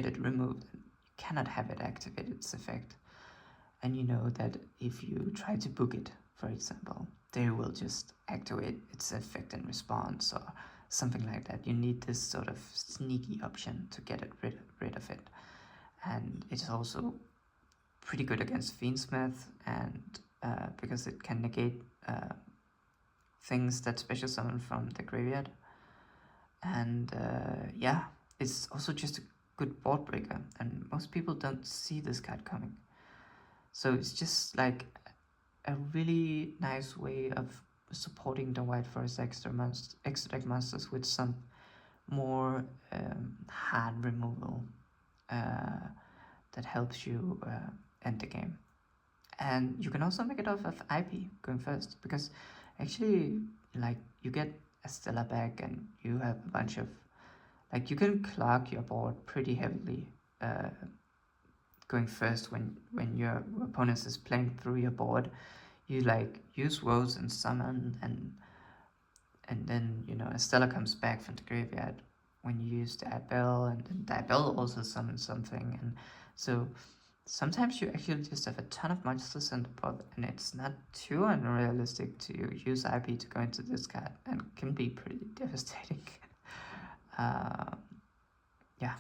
it removed. You cannot have it activate its effect, and you know that if you try to book it, for example, they will just activate its effect in response or something like that. You need this sort of sneaky option to get it rid of it. And it's also pretty good against Fiendsmith, and because it can negate things that special summon from the graveyard. And yeah, it's also just a good board breaker, and most people don't see this card coming. So it's just like a really nice way of supporting the White Forest extra deck monsters with some more hard removal that helps you end the game. And you can also make it off of IP going first, because actually, like, you get a Stella back and you have a bunch of, like, you can clog your board pretty heavily going first when your opponent is playing through your board. You, like, use woes and summon, and then, you know, a Stella comes back from the graveyard when you use the Diabell, and then Diabell also summons something, and so sometimes you actually just have a ton of monsters in the pot, and it's not too unrealistic to use IP to go into this card, and can be pretty devastating. Yeah.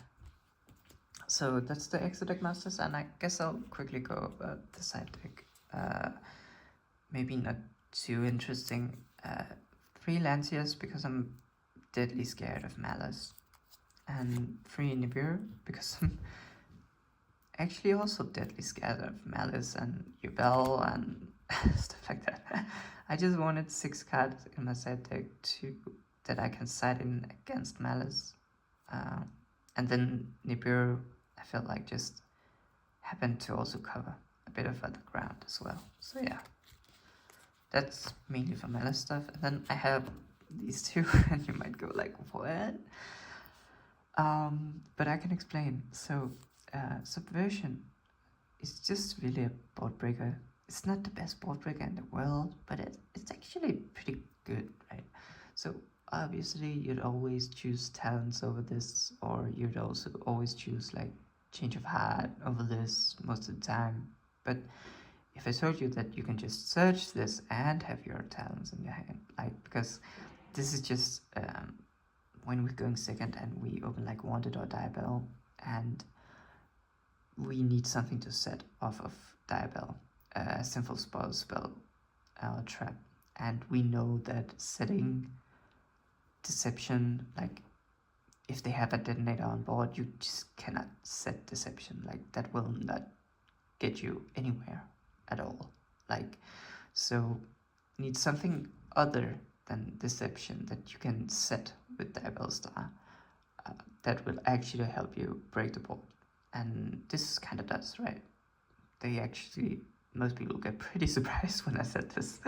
So that's the extra deck masters, and I guess I'll quickly go about the side deck. Maybe not too interesting. 3 Lanciers because I'm deadly scared of Malice, and 3 Nibiru because I'm actually also deadly scared of Malice and Yubel and stuff like that. I just wanted 6 cards in my side deck that I can side in against Malice. And then Nibiru, I felt like, just happened to also cover a bit of other ground as well. So yeah, that's mainly for Malice stuff. And then I have these 2, and you might go like, what? But I can explain. So Subversion is just really a board breaker. It's not the best board breaker in the world, but it's actually pretty good, right? So obviously you'd always choose Talents over this, or you'd also always choose like Change of Heart over this most of the time. But if I told you that you can just search this and have your Talents in your hand, like, because this is just when we're going second and we open like Wanted or Diabell, and we need something to set off of Diabell, Sinful Spell Trap, and we know that setting Deception, like, if they have a detonator on board, you just cannot set Deception. Like, that will not get you anywhere at all. Like, so you need something other than Deception that you can set with Diabell Star that will actually help you break the board. And this kind of does, right? they actually, most people get pretty surprised when I said this,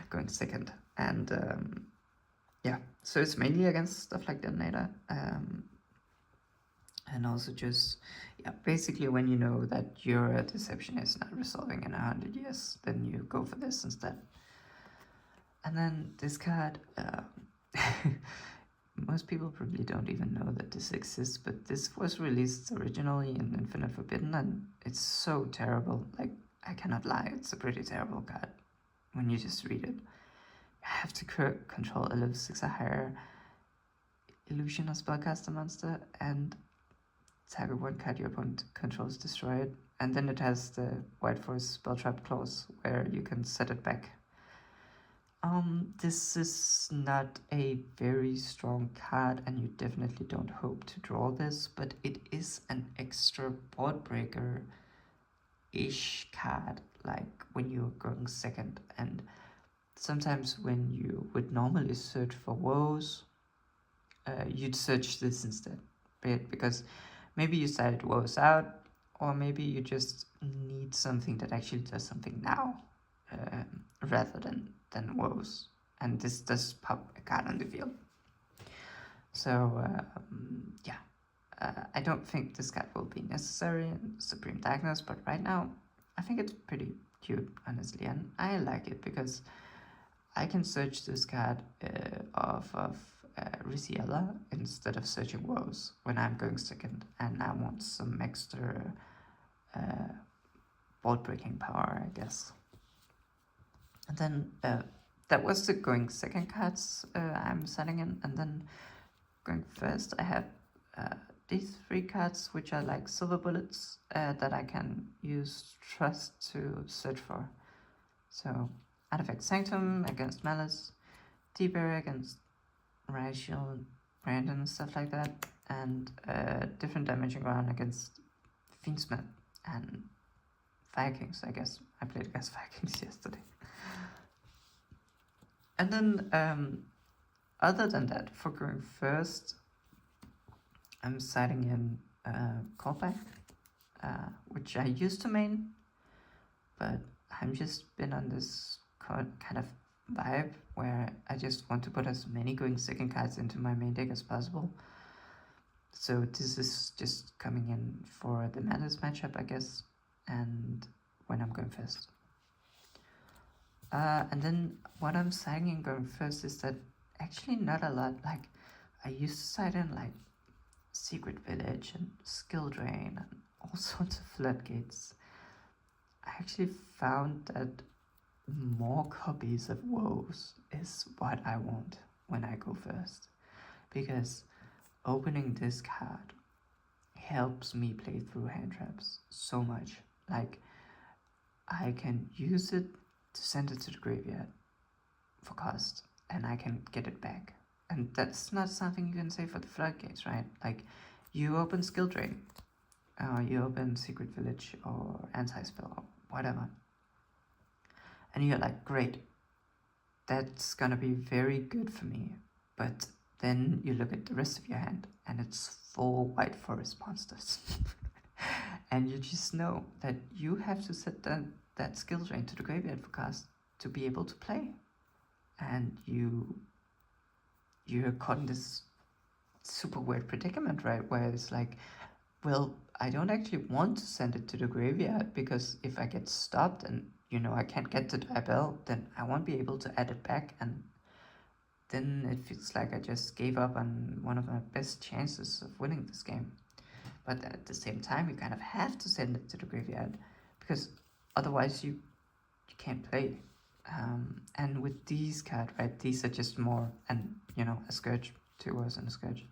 going second. And yeah, so it's mainly against stuff like Detonator. And also just, yeah, basically when you know that your deception is not resolving in 100 years, then you go for this instead. And then this card, most people probably don't even know that this exists, but this was released originally in Infinite Forbidden, and it's so terrible. Like, I cannot lie, it's a pretty terrible card when you just read it. You have to control a level 6 or higher illusion or spellcaster monster, and target one card your opponent controls, destroy it. And then it has the White Forest spell trap clause, where you can set it back. This is not a very strong card, and you definitely don't hope to draw this, but it is an extra board breaker-ish card, like when you're going second. And sometimes when you would normally search for woes, you'd search this instead, right? Because maybe you started woes out, or maybe you just need something that actually does something now, rather than woes. And this does pop a card on the field. So yeah, I don't think this card will be necessary in Supreme Darkness, but right now I think it's pretty cute, honestly, and I like it because I can search this card off of Risiella instead of searching woes when I'm going second, and I want some extra board breaking power, I guess. And then that was the going second cards I'm setting in, and then going first I have these 3 cards, which are like silver bullets that I can use Trust to search for. So Artifact Sanctum against Malice, T-Bear against Rachel, Brandon, stuff like that, and different damaging ground against Fiendsmith and Vikings, I guess. I played against Vikings yesterday. And then, other than that, for going first, I'm siding in Callback, which I used to main, but I've just been on this kind of vibe where I just want to put as many going second cards into my main deck as possible. So this is just coming in for the Malice matchup, I guess, and when I'm going first. And then what I'm siding in going first is that actually not a lot. Like, I used to side in like Secret Village and Skill Drain and all sorts of floodgates. I actually found that more copies of woes is what I want when I go first, because opening this card helps me play through hand traps so much. Like, I can use it to send it to the graveyard for cost, and I can get it back. And that's not something you can say for the floodgates, right? Like, you open Skill Drain, you open Secret Village or Anti-Spell or whatever, and you're like, great, that's gonna be very good for me. But then you look at the rest of your hand, and it's 4 White Forest monsters. And you just know that you have to set that Skill Drain to the graveyard for cast to be able to play. And you're caught in this super weird predicament, right? Where it's like, well, I don't actually want to send it to the graveyard, because if I get stopped and, you know, I can't get to Diabell, then I won't be able to add it back, and then it feels like I just gave up on one of my best chances of winning this game. But at the same time, you kind of have to send it to the graveyard, because otherwise you can't play. And with these cards, right, these are just more, and you know, a Scourge, 2 Wars and a Scourge,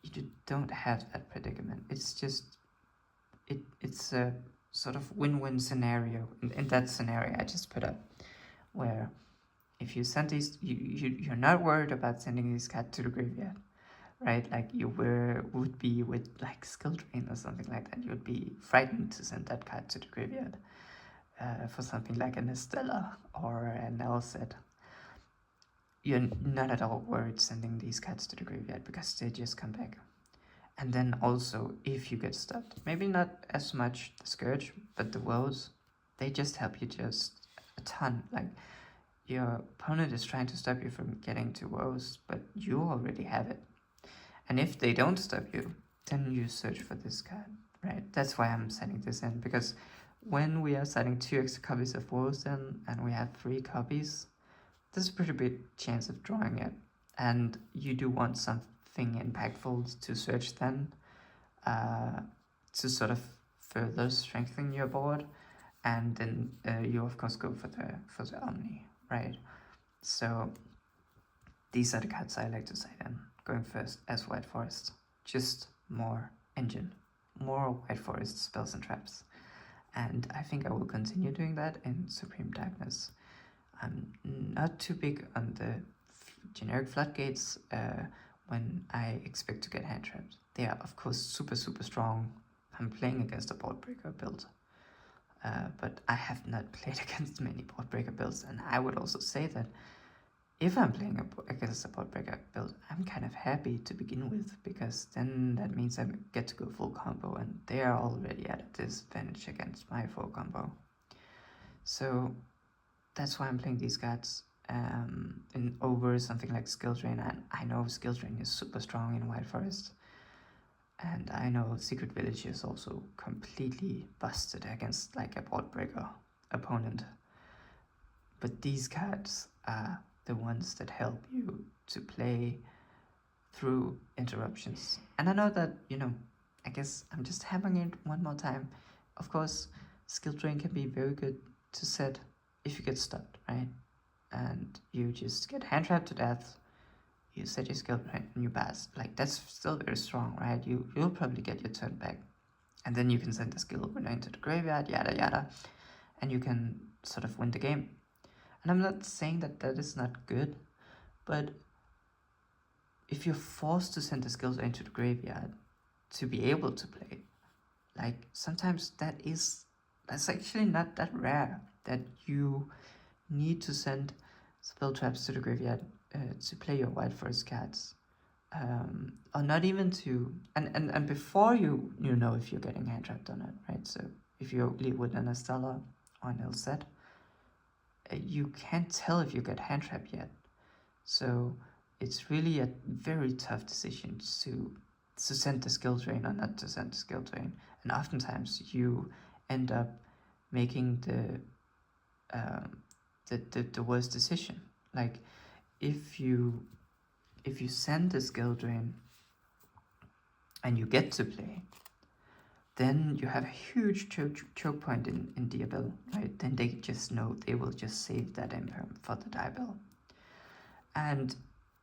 you don't have that predicament. It's just, it's a sort of win-win scenario in that scenario I just put up, where if you send these, you're not worried about sending these cards to the graveyard, right? Like you would be with like Skill Drain or something like that. You would be frightened to send that card to the graveyard for something like an Estella or an Elset. You're not at all worried sending these cards to the graveyard, because they just come back. And then also, if you get stopped, maybe not as much the Scourge, but the woes, they just help you just a ton. Like, your opponent is trying to stop you from getting to woes, but you already have it. And if they don't stop you, then you search for this card, right? That's why I'm setting this in, because when we are setting 2 extra copies of woes in, and we have 3 copies, there's a pretty big chance of drawing it. And you do want something impactful to search then, to sort of further strengthen your board. And then you of course go for the Omni, right? So these are the cards I like to side in, going first as White Forest. Just more engine, more White Forest spells and traps. And I think I will continue doing that in Supreme Darkness. I'm not too big on the generic floodgates when I expect to get hand trapped. They are of course super strong. I'm playing against a board breaker build. But I have not played against many board breaker builds, and I would also say that if I'm playing against a board breaker build, I'm kind of happy to begin with, because then that means I get to go full combo, and they are already at a disadvantage against my full combo. So that's why I'm playing these cards in over something like Skill Drain, and I know Skill Drain is super strong in White Forest. And I know Secret Village is also completely busted against like a board breaker opponent. But these cards are the ones that help you to play through interruptions. And I know that, I guess I'm just hammering it one more time. Of course, Skill Drain can be very good to set if you get stuck, right? And you just get hand trapped to death. You set your skill right and you pass. Like, that's still very strong, right? You'll probably get your turn back. And then you can send the skill winner into the graveyard, yada yada. And you can sort of win the game. And I'm not saying that that is not good, but if you're forced to send the skills into the graveyard to be able to play, like, sometimes that's actually not that rare, that you need to send spell traps to the graveyard to play your White Forest cards, or not even to, and before you know if you're getting hand trapped or not, right? So if you leave with an Estella or an Ilset, you can't tell if you get hand trapped yet. So it's really a very tough decision to send the skill drain or not to send the skill drain, and oftentimes you end up making the worst decision. Like, if you send the skill drain and you get to play, then you have a huge choke point in Diabel, right? Then they just know they will just save that imperm for the Diabel. And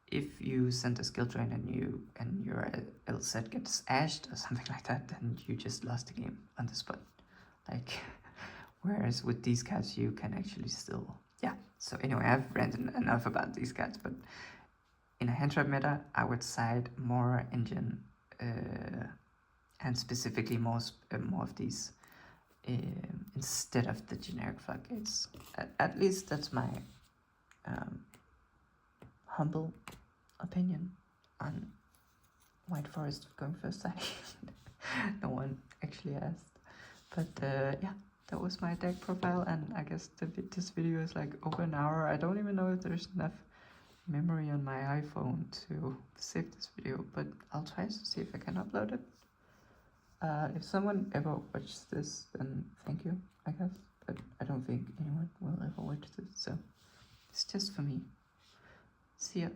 if you send a skill drain and your L set gets ashed or something like that, then you just lost the game on the spot. Like, whereas with these cards you can actually still, yeah. So anyway, I've ranted enough about these cards, but in a hand trap meta, I would side more engine, and specifically more of these instead of the generic floodgates. At least that's my humble opinion on White Forest going first side. No one actually asked, but yeah, that was my deck profile, and I guess this video is like over an hour. I don't even know if there's enough memory on my iPhone to save this video, but I'll try to see if I can upload it. If someone ever watches this, then thank you, I guess, but I don't think anyone will ever watch this, so it's just for me. See ya.